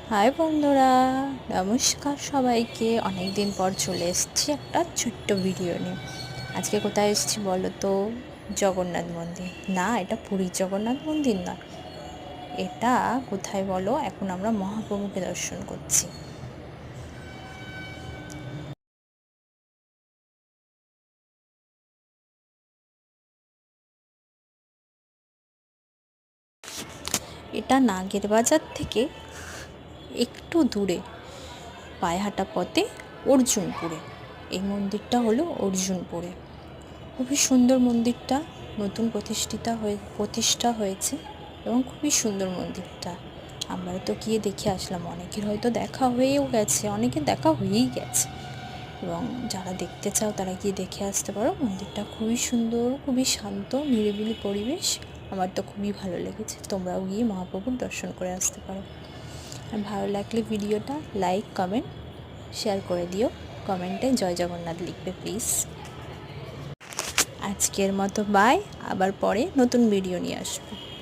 High বন্ধুরা, নমস্কার সবাইকে। অনেক দিন পর চলে এসেছি একটা ছোট্ট ভিডিও নিয়ে। আজকে কোথায় এসেছি বলো তো? জগন্নাথ মন্দির। না, এটা পুরীর জগন্নাথ মন্দির নয়। এটা কোথায় বলো? এখন আমরা মহাপ্রভুকে দর্শন করছি। এটা নাগের বাজার থেকে একটু দূরে, পায়ে হাঁটা পথে, অর্জুনপুরে। এই মন্দিরটা হলো অর্জুনপুরে। খুবই সুন্দর মন্দিরটা, নতুন প্রতিষ্ঠা হয়েছে এবং খুবই সুন্দর মন্দিরটা। আমরা তো গিয়ে দেখে আসলাম, অনেকের হয়তো দেখা হয়েও গেছে, অনেকের দেখা হয়েই গেছে। এবং যারা দেখতে চাও তারা গিয়ে দেখে আসতে পারো। মন্দিরটা খুবই সুন্দর, খুবই শান্ত, নিরিবিলি পরিবেশ। আমার তো খুবই ভালো লেগেছে। তোমরাও গিয়ে মহাপ্রভুর দর্শন করে আসতে পারো। আর ভালো লাগলে ভিডিওটা লাইক, কমেন্ট, শেয়ার করে দিও। কমেন্টে জয় জগন্নাথ লিখবে প্লিজ। আজকের মতো বাই। আবার পরে নতুন ভিডিও নিয়ে আসবো।